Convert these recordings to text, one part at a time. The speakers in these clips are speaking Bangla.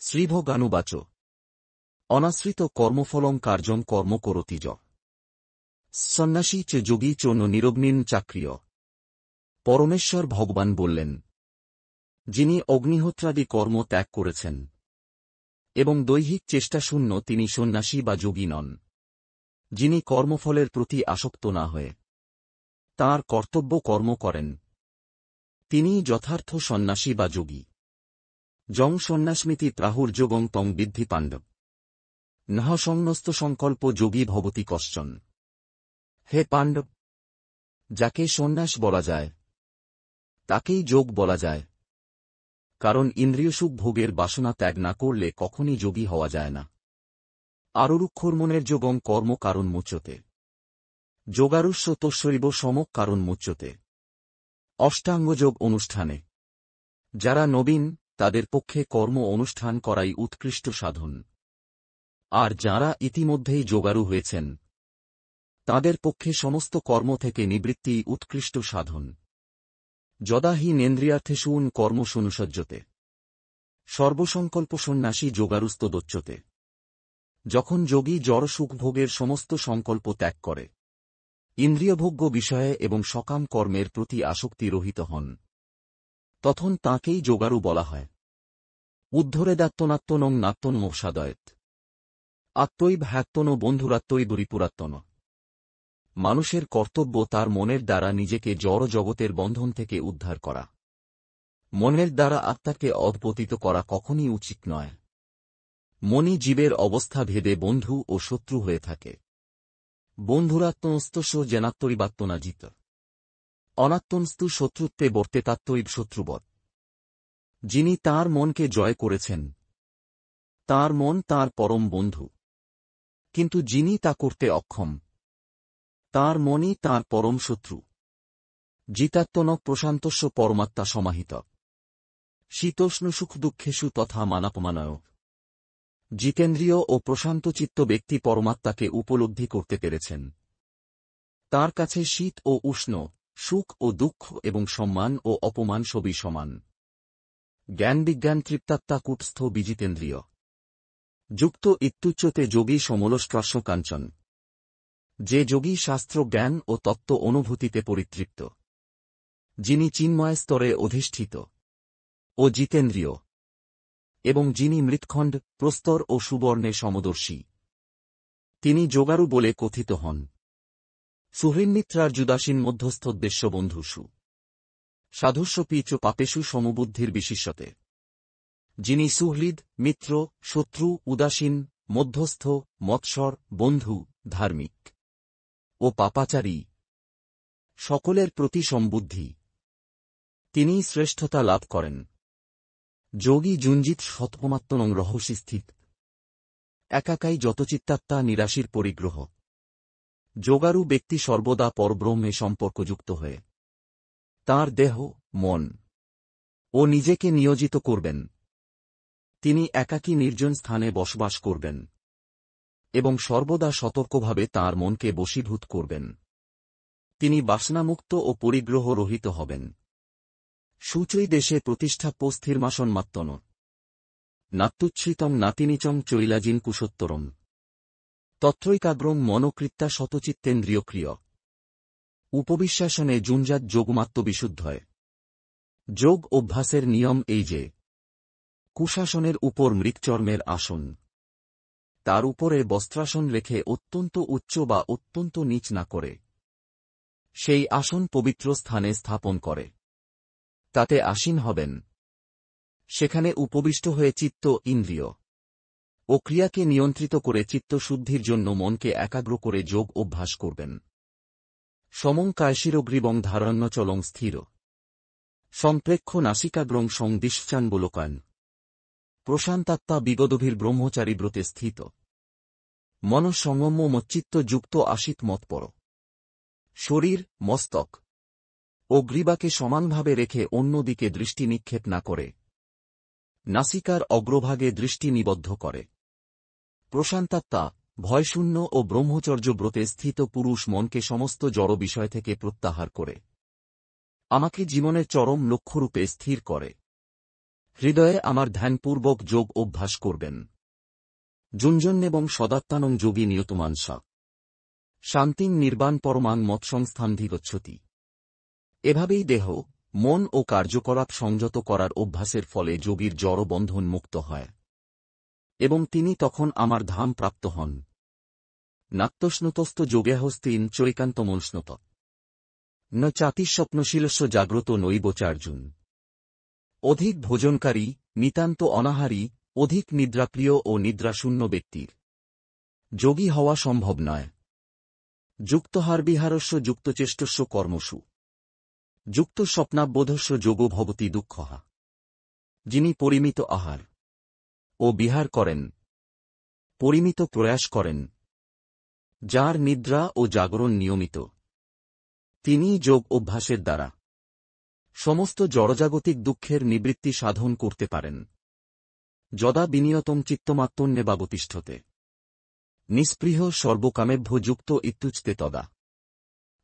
শ্রীভগানুবাচ অনাশ্রিত কর্মফলং কার্যং কর্ম করতি য সন্ন্যাসী চ যোগী চ ন নিরগ্নিন চাক্রিয়। পরমেশ্বর ভগবান বললেন, যিনি অগ্নিহোত্রাদি কর্ম ত্যাগ করেছেন এবং দৈহিক চেষ্টাশূন্য তিনি সন্ন্যাসী বা যোগী নন। যিনি কর্মফলের প্রতি আসক্ত না হয়ে তাঁর কর্তব্য কর্ম করেন তিনিই যথার্থ সন্ন্যাসী বা যোগী। যং সন্ন্যাসমিতি প্রাহুর্যোগং তং বিদ্ধি পাণ্ডব নহ সংন্যস্ত সংকল্প যোগী ভবতি কশ্চন। হে পাণ্ডব, যাকে সন্ন্যাস বলা যায় তাকেই যোগ বলা যায়, কারণ ইন্দ্রিয়সুখ ভোগের বাসনা ত্যাগ না করলে কখনই যোগী হওয়া যায় না। আরুরুক্ষর্মণের যোগং কর্ম কারণ মুচ্যতে যোগারুষ্য তস্যৈব সমক কারণ মুচ্যতে। অষ্টাঙ্গযোগ অনুষ্ঠানে যারা নবীন তাদের পক্ষে কর্ম অনুষ্ঠান করাই উৎকৃষ্ট সাধন, আর যাঁরা ইতিমধ্যেই যোগারু হয়েছেন তাঁদের পক্ষে সমস্ত কর্ম থেকে নিবৃত্তিই উৎকৃষ্ট সাধন। যদা হি নেন্দ্রিয়ার্থেষূন কর্মসুনুসজ্জতে সর্বসংকল্প সন্ন্যাসী যোগারুস্তদোচ্যতে। যখন যোগী জড়সুখভোগের সমস্ত সংকল্প ত্যাগ করে ইন্দ্রিয়ভোগ্য বিষয়ে এবং সকাম কর্মের প্রতি আসক্তি রহিত হন, তখন তাঁকেই যোগারু বলা হয়। উদ্ধরেদাত্মনাত্মনং নাত্মনমোসাদয়েত আত্মৈব হ্যাত্তন বন্ধুরাত্মৈব রিপুরাত্মন। মানুষের কর্তব্য তার মনের দ্বারা নিজেকে জড় জগতের বন্ধন থেকে উদ্ধার করা। মনের দ্বারা আত্মাকে অধপতিত করা কখনই উচিত নয়। মনই জীবের অবস্থা ভেদে বন্ধু ও শত্রু হয়ে থাকে। বন্ধুরাত্মনস্তস্য জেনাত্মরিবাত্মনাজিত অনাত্মনস্তু শত্রুত্বে বর্তেতাত্মৈব শত্রুবৎ। যিনি তাঁর মনকে জয় করেছেন তাঁর মন তাঁর পরম বন্ধু, কিন্তু যিনি তা করতে অক্ষম তাঁর মনই তাঁর পরম শত্রু। জিতাত্মনক প্রশান্তস্য পরমাত্মা সমাহিত শীতোষ্ণ সুখ দুঃখেষু তথা মানাপমানয়। জিতেন্দ্রিয় ও প্রশান্তচিত্ত ব্যক্তি পরমাত্মাকে উপলব্ধি করতে পেরেছেন। তাঁর কাছে শীত ও উষ্ণ, সুখ ও দুঃখ এবং সম্মান ও অপমান সবই সমান। জ্ঞানবিজ্ঞান তৃপ্তাত্মা কূটস্থ বিজিতেন্দ্রিয় যুক্ত ইত্যুচ্যতে যোগী সমলস্ট্রাস্য কাঞ্চন। যে যোগী শাস্ত্র জ্ঞান ও তত্ত্ব অনুভূতিতে পরিতৃপ্ত, যিনি চিন্ময় স্তরে অধিষ্ঠিত ও জিতেন্দ্রিয়, এবং যিনি মৃৎখণ্ড, প্রস্তর ও সুবর্ণে সমদর্শী, তিনি যোগারু বলে কথিত হন। সুহৃন্মিত্রার্যুদাসীন মধ্যস্থোদ্দেশ্য বন্ধুষু সাধুস্বপি চ পাপেষু সমবুদ্ধির বিশিষ্যতে। যিনি সুহৃদ, মিত্র, শত্রু, উদাসীন, মধ্যস্থ, মৎসর, বন্ধু, ধার্মিক ও পাপাচারী সকলের প্রতি সমবুদ্ধি, তিনিই শ্রেষ্ঠতা লাভ করেন। যোগী যুঞ্জিত সৎপমাত্মনং রহসি স্থিত একাকাই যতচিত্তাত্মা নিরাশির পরিগ্রহ। যোগারু ব্যক্তি সর্বদা পরব্রহ্মে সম্পর্কযুক্ত হয়ে তাঁর দেহ, মন ও নিজেকে নিয়োজিত করবেন। তিনি একাকী নির্জন স্থানে বসবাস করবেন এবং সর্বদা সতর্কভাবে তাঁর মনকে বশীভূত করবেন। তিনি বাসনামুক্ত ও পরিগ্রহ রহিত হবেন। শুচৈ দেশে প্রতিষ্ঠাপ্য স্থিরমাসন মাত্তন নাত্যুচ্ছ্রিতং নাতিনীচং চৈলাজিন কুশোত্তরম তত্রৈকাগ্রং মনোকৃত্যা শতচিত্তেন্দ্রিয়ক্রিয়। উপবিশ্বাসনে যুঞ্জাত যোগমাত্মবিশুদ্ধয়। যোগ অভ্যাসের নিয়ম এই যে, কুশাসনের উপর মৃগচর্মের আসন, তার উপরে বস্ত্রাসন রেখে অত্যন্ত উচ্চ বা অত্যন্ত নীচ না করে সেই আসন পবিত্র স্থানে স্থাপন করে তাতে আসীন হবেন। সেখানে উপবিষ্ট হয়ে চিত্ত, ইন্দ্রিয় ও ক্রিয়াকে নিয়ন্ত্রিত করে চিত্তশুদ্ধির জন্য মনকে একাগ্র করে যোগ অভ্যাস করবেন। সমং কায়শিরগ্রীবং ধারণ্যচলং স্থির সম্প্রেক্ষ নাসিকাগ্রং সংদিশ্চানবলোকান। প্রশান্তাত্মা বিগদভীর ব্রহ্মচারী ব্রতে স্থিত মনঃসংযম্য মচ্চিত্ত যুক্ত আসিত মৎপর। শরীর, মস্তক ও গ্রীবাকে সমানভাবে রেখে অন্যদিকে দৃষ্টি নিক্ষেপ না করে নাসিকার অগ্রভাগে দৃষ্টি নিবদ্ধ করে। প্রশান্তাত্মা, ভয়শূন্য ও ব্রহ্মচর্য ব্রতে স্থিত পুরুষ মনকে সমস্ত জড় বিষয় থেকে প্রত্যাহার করে আমাকে জীবনের চরম লক্ষ্যরূপে স্থির করে। হৃদয়ে আমার ধ্যানপূর্বক যোগ অভ্যাস করবেন। যুঞ্জন এবং সদাত্মানং যোগী নিয়তমানসা শান্তিং নির্বাণ পরমাং মৎসংস্থানধি গচ্ছতি। এভাবেই দেহ, মন ও কার্যকলাপ সংযত করার অভ্যাসের ফলে যোগীর জড় বন্ধন মুক্ত হয় এবং তিনি তখন আমার ধাম প্রাপ্ত হন। নাত্যস্নুতস্ত যোগেহস্তিন চৈকান্তমনস্নুত ন চাতিস্বপ্নশীলস্য জাগ্রত নৈবচার্জুন। অধিক ভোজনকারী, নিতান্ত অনাহারী, অধিক নিদ্রাপ্রিয় ও নিদ্রাশূন্য ব্যক্তির যোগী হওয়া সম্ভব নয়। যুক্তহারবিহারস্য যুক্তচেষ্টস্য কর্মসু যুক্ত স্বপ্নাবোধস্য যোগো ভবতি দুঃখঃ। যিনি পরিমিত আহার ও বিহার করেন, পরিমিত প্রয়াস করেন, যার নিদ্রা ও জাগরণ নিয়মিত, তিনিই যোগ অভ্যাসের দ্বারা সমস্ত জড়জাগতিক দুঃখের নিবৃত্তি সাধন করতে পারেন। যদা বিনিয়তম চিত্তমাত্মন্যেবাবতিষ্ঠতে নিস্পৃহ সর্বকামেভ্য যুক্ত ইত্যুচতে তদা।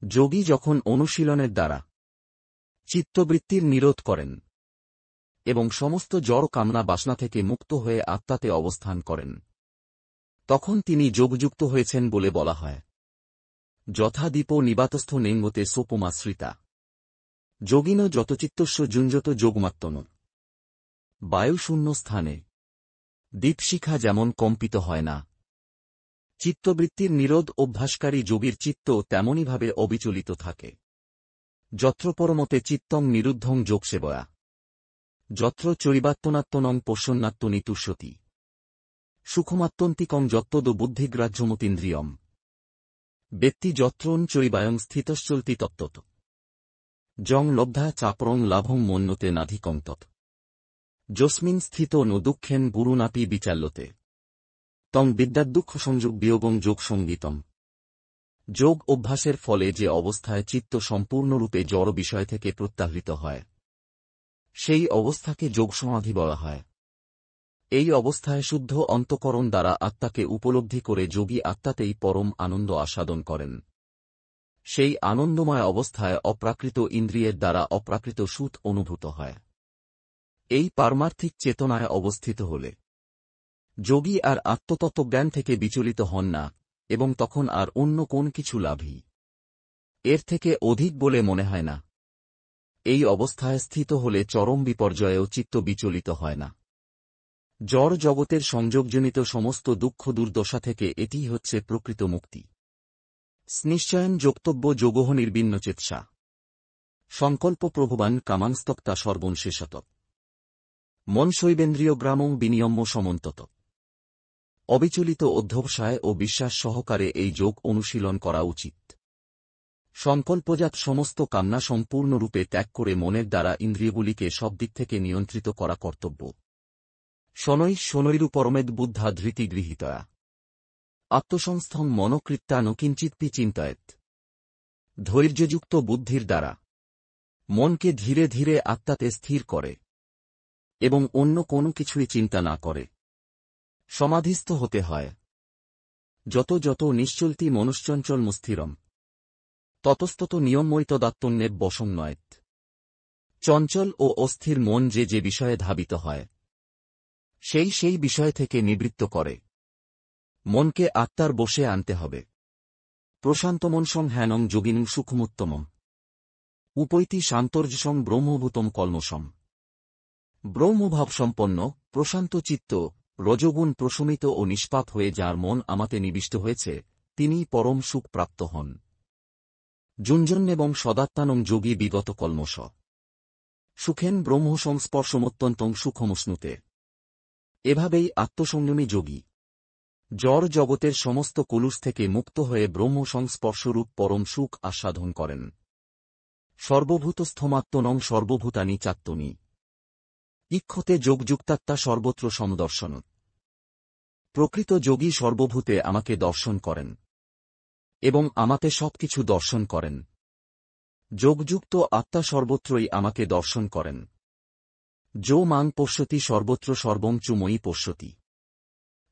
যোগী যখন অনুশীলনের দ্বারা চিত্তবৃত্তির নিরোধ করেন এবং সমস্ত জড় কামনা বাসনা থেকে মুক্ত হয়ে আত্মাতে অবস্থান করেন, তখন তিনি যোগযুক্ত হয়েছেন বলে বলা হয়। যথা দীপো নিবাতস্থ নেঙ্গতে সোপমাশ্রিতা যোগিন যতচিত্তস্য যুঞ্জত যোগমাত্মন। বায়ুশূন্য স্থানে দীপশিখা যেমন কম্পিত হয় না, চিত্তবৃত্তির নিরোধ অভ্যাসকারী যোগীর চিত্ত তেমনইভাবে অবিচলিত থাকে। যত্র পরমতে চিত্তং নিরুদ্ধং যোগসেবয়া যত্র চরিবাত্মনাত্মনং পোষণ্যাত্মনি তুষ্যতি সুখমাত্মন্তিকং যত্তদ বুদ্ধিগ্রাহ্যমতীন্দ্রিয়ম ব্যক্তি যত্রন চরিবায়ং স্থিতশ্চলতি তত্ত্বত জং লব্ধা চাপরং লাভং মন্যতে নাধিকং তৎ যস্মিন স্থিত নো দুঃখেন গুরুনাপি বিচাল্যতে তং বিদ্যাদুঃখ সংযোগ বিয়োগং যোগ সঙ্গীতম। যোগ অভ্যাসের ফলে যে অবস্থায় চিত্ত সম্পূর্ণরূপে জড় বিষয় থেকে প্রত্যাহৃত হয়, সেই অবস্থাকে যোগসমাধি বলা হয়। এই অবস্থায় শুদ্ধ অন্তঃকরণ দ্বারা আত্মাকে উপলব্ধি করে যোগী আত্মাতেই পরম আনন্দ আস্বাদন করেন। সেই আনন্দময় অবস্থায় অপ্রাকৃত ইন্দ্রিয়ের দ্বারা অপ্রাকৃত সুখ অনুভূত হয়। এই পারমার্থিক চেতনায় অবস্থিত হলে যোগী আর আত্মতত্ত্বজ্ঞান থেকে বিচলিত হন না এবং তখন আর অন্য কোন কিছু লাভই এর থেকে অধিক বলে মনে হয় না। এই অবস্থায় স্থিত হলে চরম বিপর্যয়েও চিত্ত বিচলিত হয় না। জড় জগতের সংযোগজনিত সমস্ত দুঃখ দুর্দশা থেকে এটিই হচ্ছে প্রকৃত মুক্তি। নিশ্চয়ন যোক্তব্য যোগহ নির্বিণ্নচেতসা সংকল্প প্রভবান কামাংস্তক্তা সর্বংশেষত মন শৈবেন্দ্রিয় গ্রামং বিনিয়ম্য সমন্তত। অবিচলিত অধ্যবসায় ও বিশ্বাস সহকারে এই যোগ অনুশীলন করা উচিত। সংকল্পজাত সমস্ত কামনা সম্পূর্ণরূপে ত্যাগ করে মনের দ্বারা ইন্দ্রিয়গুলিকে সব দিক থেকে নিয়ন্ত্রিত করা কর্তব্য। শনৈ শনৈরু পরমেদ বুদ্ধা ধৃতি গৃহীতয়া আত্মসংস্থং মনকৃত্তা নকিঞ্চিৎপি চিন্তয়েত। ধৈর্যযুক্ত বুদ্ধির দ্বারা মনকে ধীরে ধীরে আত্মাতে স্থির করে এবং অন্য কোনো কিছুই চিন্তা না করে সমাধিস্থ হতে হয়। যত যত নিশ্চলতি মনুশ্চঞ্চল মুস্থিরম ততস্তত নিয়মমৈতদাত্মন্যেব বশং নয়েত। চঞ্চল ও অস্থির মন যে যে বিষয়ে ধাবিত হয়, সেই সেই বিষয় থেকে নিবৃত্ত করে মনকে আত্মার বশে আনতে হবে। প্রশান্তমনসং হ্যানং যোগিনং সুখমুত্তমম উপৈতি শান্তর্যসং ব্রহ্মভূতম কল্মষম। ব্রহ্মভাবসম্পন্ন প্রশান্ত চিত্ত রজগুণ প্রশমিত ও নিষ্পাপ হয়ে যার মন আমাতে নিবিষ্ট হয়েছে, তিনিই পরম সুখ প্রাপ্ত হন। যুঞ্জন্যেবং সদাত্মানং যোগী বিগত কল্মষ সুখেন ব্রহ্মসংস্পর্শমত্যন্তং সুখমশ্নুতে। এভাবেই আত্মসংযমী যোগী জড় জগতের সমস্ত কলুষ থেকে মুক্ত হয়ে ব্রহ্মসংস্পর্শরূপ পরম সুখ আস্বাদন করেন। সর্বভূতস্থমাত্মনং সর্বভূতানি চাত্মনি ইক্ষতে যোগযুক্তাত্মা সর্বত্র সমদর্শন। প্রকৃত যোগী সর্বভূতে আমাকে দর্শন করেন এবং আমাতে সবকিছু দর্শন করেন। যোগযুক্ত আত্মা সর্বত্রই আমাকে দর্শন করেন। যো মাং পশ্যতি সর্বত্র সর্বং চু ময়ি পশ্যতি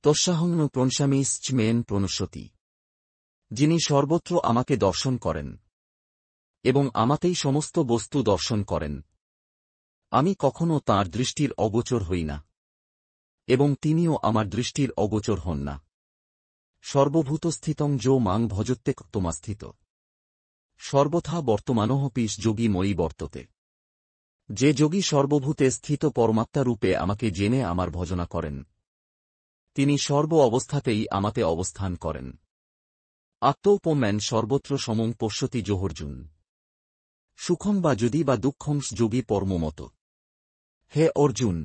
তস্যাহং ন প্রণশামিশ্চমেন প্রণশ্যতি। যিনি সর্বত্র আমাকে দর্শন করেন এবং আমাতেই সমস্ত বস্তু দর্শন করেন, আমি কখনো তাঁর দৃষ্টির অগোচর হই না, এবং তিনিও আমার দৃষ্টির অগোচর হন না। সর্বভূতস্থিতং যো মাং ভজত্যেক তোমাস্থিত সর্বথা বর্তমানঃপিস যোগী ময়ি বর্ততে। যে যোগী সর্বভূতে স্থিত পরমাত্মারূপে আমাকে জেনে আমার ভজনা করেন, তিনি সর্ব অবস্থাতেই আমাতে অবস্থান করেন। আত্মৌপম্যান সর্বত্র সমং পশ্যতি যোহর্জুন। সুখং বা যদি বা দুঃখং যোগী পরমমত। হে অর্জুন,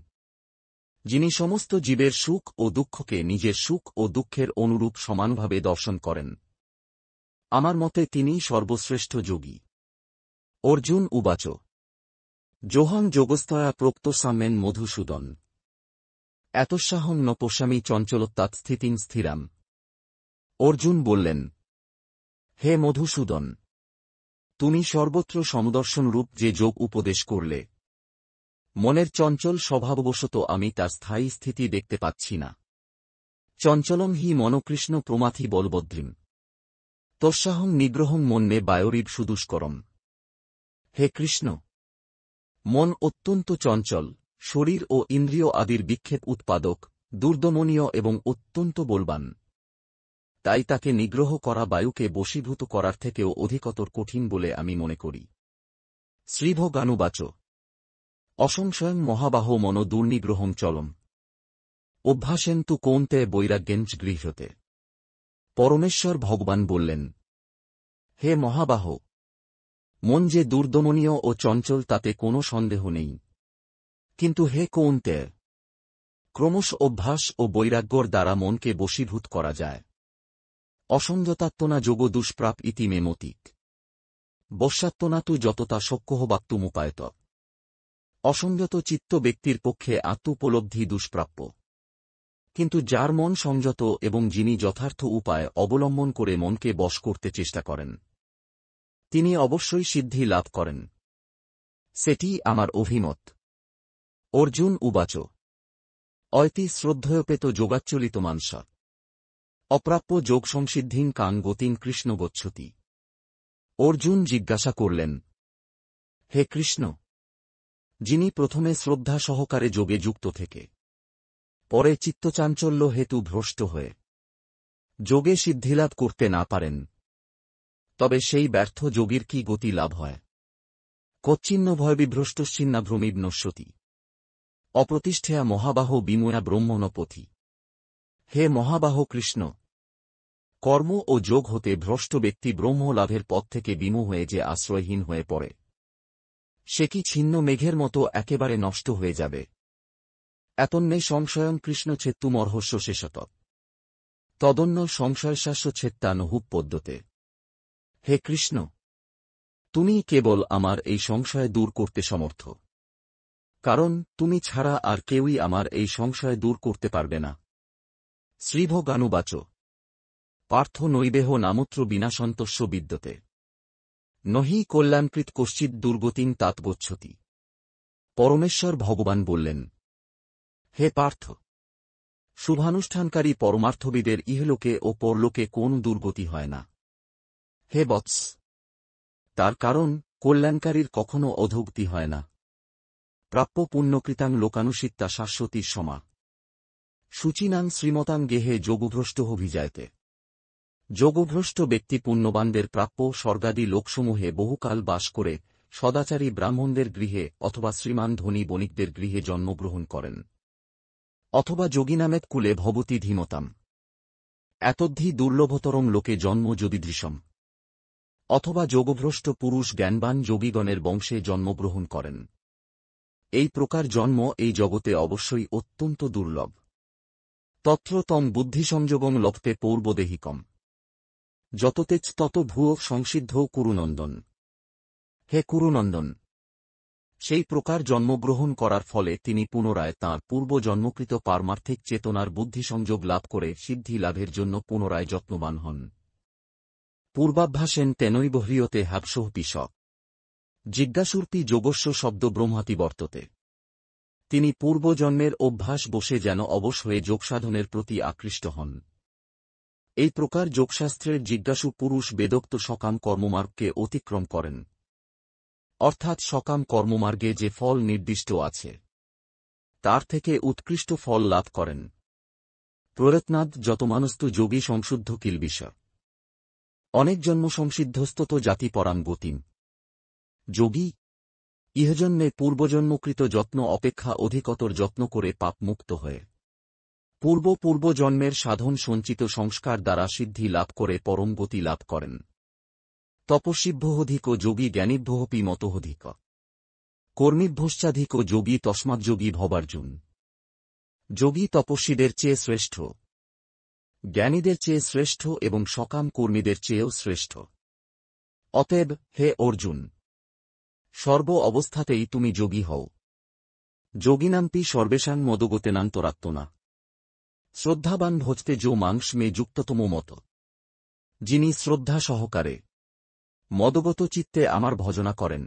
যিনি সমস্ত জীবের সুখ ও দুঃখকে নিজের সুখ ও দুঃখের অনুরূপ সমানভাবে দর্শন করেন, আমার মতে তিনিই সর্বশ্রেষ্ঠ যোগী। অর্জুন উবাচ যোহং যোগস্তয়া প্রোক্ত সাম্যেন মধুসূদন। এতস্যাহং ন পশ্যামি চঞ্চলত্বাৎ স্থিতিং স্থিরাম। অর্জুন বললেন, হে মধুসূদন, তুমি সর্বত্র সমদর্শনরূপ যে যোগ উপদেশ করলে, মনের চঞ্চল স্বভাববশত আমি তার স্থায়ী স্থিতি দেখতে পাচ্ছি না। চঞ্চলং হি মনকৃষ্ণ প্রমাথি বলবদ্রিম। তস্যাহং নিগ্রহং মন্যে বায়োরিব সুদুষ্করম। হে কৃষ্ণ, মন অত্যন্ত চঞ্চল, শরীর ও ইন্দ্রিয় আদির বিক্ষেপ উৎপাদক, দুর্দমনীয় এবং অত্যন্ত বলবান। তাই তাকে নিগ্রহ করা বায়ুকে বশীভূত করার থেকেও অধিকতর কঠিন বলে আমি মনে করি। শ্রীভগানুবাচ অসংশয়ং মহাবাহো মনো দুর্নিগ্রহং চলম। অভ্যাসেন তু কৌন্তে বৈরাগ্যেঞ্চ গৃহ্যতে। পরমেশ্বর ভগবান বললেন, হে মহাবাহ, মন যে দুর্দমনীয় ও চঞ্চল তাতে কোনো সন্দেহ নেই। কিন্তু হে কৌন্তে, ক্রমশ অভ্যাস ও বৈরাগ্যর দ্বারা মনকে বশীভূত করা যায়। অসংযতাত্মনা যোগ দুষ্প্রাপ ইতি মে মতিক। বশ্যাত্মনা তু যততা শক্যহবাক্তুমুপায়ত। অসংযত চিত্ত ব্যক্তির পক্ষে আত্মোপলব্ধি দুষ্প্রাপ্য। কিন্তু যার মন সংযত এবং যিনি যথার্থ উপায় অবলম্বন করে মনকে বশ করতে চেষ্টা করেন, তিনি অবশ্যই সিদ্ধি লাভ করেন। সেটি আমার অভিমত। অর্জুন উবাচ অয়তি শ্রদ্ধেয়পেত যোগাচ্চলিত মানসা। অপ্রাপ্য যোগ সংসিদ্ধিং কাং গতিং কৃষ্ণ গচ্ছতি। অর্জুন জিজ্ঞাসা করলেন, হে কৃষ্ণ, যিনি প্রথমে শ্রদ্ধা সহকারে যোগে যুক্ত থেকে পরে চিত্তচাঞ্চল্য হেতু ভ্রষ্ট হয়ে যোগে সিদ্ধিলাভ করতে না পারেন, তবে সেই ব্যর্থ যোগীর কি গতি লাভ হয়? কচ্ছিন্ন ভয়বিভ্রষ্টশ্চিন্নাভ্রমিব নশ্যতি। অপ্রতিষ্ঠেয়া মহাবাহ বিময়া ব্রহ্মণ পথি। হে মহাবাহ কৃষ্ণ, কর্ম ও যোগ হতে ভ্রষ্ট ব্যক্তি ব্রহ্ম লাভের পথ থেকে বিমূঢ় হয়ে যে আশ্রয়হীন হয়ে পড়ে, সে কি ছিন্ন মেঘের মতো একেবারে নষ্ট হয়ে যাবে? এতন্নে সংশয়ং কৃষ্ণ ছেত্তুমর্হস্য শেষত। তদন্য সংশয়শাস্য ছেত্তা নহুপ পদ্যতে। হে কৃষ্ণ, তুমি কেবল আমার এই সংশয় দূর করতে সমর্থ, কারণ তুমি ছাড়া আর কেউই আমার এই সংশয় দূর করতে পারবে না। শ্রীভগানুবাচ পার্থ নৈবেহ নামত্র বিনাশন্তস্য বিদ্যতে। নহি কল্যাণকৃত কশ্চিৎ দুর্গতিং তাৎ গচ্ছতি। পরমেশ্বর ভগবান বললেন, হে পার্থ, শুভানুষ্ঠানকারী পরমার্থবিদের ইহলোকে ও পরলোকে কোন দুর্গতি হয় না। হে বৎস, তার কারণ কল্যাণকারীর কখনও অধোগতি হয় না। প্রাপ্য পুণ্যকৃতাং লোকানুষিত্তা শাশ্বতীর সমা। শুচিনাং শ্রীমতাং গেহে যোগভ্রষ্টভিজায়তে। যোগভ্রষ্ট ব্যক্তি পুণ্যবানদের প্রাপ্য স্বর্গাদি লোকসমূহে বহুকাল বাস করে সদাচারী ব্রাহ্মণদের গৃহে অথবা শ্রীমান ধনী বণিকদের গৃহে জন্মগ্রহণ করেন, অথবা যোগিনামেত কুলে ভবতি ধীমতাম। এতদ্ধি দুর্লভতরং লোকে জন্ম যদিদৃশম। অথবা যোগভ্রষ্ট পুরুষ জ্ঞানবান যোগীগণের বংশে জন্মগ্রহণ করেন। এই প্রকার জন্ম এই জগতে অবশ্যই অত্যন্ত দুর্লভ। তত্র তম বুদ্ধিসংযোগং লপ্তে পৌর্বদেহিকম। যততেচ তত ভূয় সংসিদ্ধ কুরুনন্দন। হে কুরুনন্দন, সেই প্রকার জন্মগ্রহণ করার ফলে তিনি পুনরায় তাঁর পূর্বজন্মকৃত পারমার্থিক চেতনার বুদ্ধিসংযোগ লাভ করে সিদ্ধি লাভের জন্য পুনরায় যত্নবান হন। পূর্বাভ্যাসেন তেনৈব হ্রিয়তে হ্যাপসহ পিশ। জিজ্ঞাসুরপি যোগস্য শব্দ ব্রহ্মাতি বর্ততে। তিনি পূর্বজন্মের অভ্যাস বসে যেন অবশ হয়ে যোগসাধনের প্রতি আকৃষ্ট হন। এই প্রকার যোগশাস্ত্রের জিজ্ঞাসু পুরুষ বেদোক্ত সকাম কর্মমার্গকে অতিক্রম করেন। অর্থাৎ সকাম কর্মমার্গে যে ফল নির্দিষ্ট আছে তার থেকে উৎকৃষ্ট ফল লাভ করেন। প্রয়ত্নাদ যতমানস্তু যোগী সংশুদ্ধ কিলবিষা অনেক জন্ম সংসিদ্ধস্তত জাতি পরাং গতিম। যোগী ইহজন্মে পূর্বজন্মকৃত যত্ন অপেক্ষা অধিকতর যত্ন করে পাপমুক্ত হয়ে পূর্বজন্মের সাধন সঞ্চিত সংস্কার দ্বারা সিদ্ধি লাভ করে পরম গতি লাভ করেন। তপস্বিভ্যহধিক যোগী জ্ঞানীভ্যহপি মতোহধিক কর্মীভ্যশ্চাধিক যোগী তস্মাৎযোগী ভবার্জুন। যোগী তপস্বীদের চেয়ে শ্রেষ্ঠ, জ্ঞানীদের চেয়ে শ্রেষ্ঠ এবং সকাম কর্মীদের চেয়েও শ্রেষ্ঠ। অতএব হে অর্জুন, সর্ব অবস্থাতেই তুমি যোগী হও। যোগিনাম্পি সর্বেষাং মদগতেনান্তরাত্মনা শ্রদ্ধাবান ভজতে যো মাংস মে যুক্ততম মত। যিনি শ্রদ্ধা সহকারে মদগত চিত্তে আমার ভজনা করেন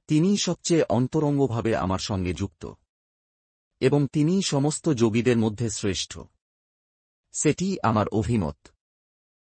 তিনিই সবচেয়ে অন্তরঙ্গভাবে আমার সঙ্গে যুক্ত এবং তিনিই সমস্ত যোগীদের মধ্যে শ্রেষ্ঠ। সেটি আমার অভিমত।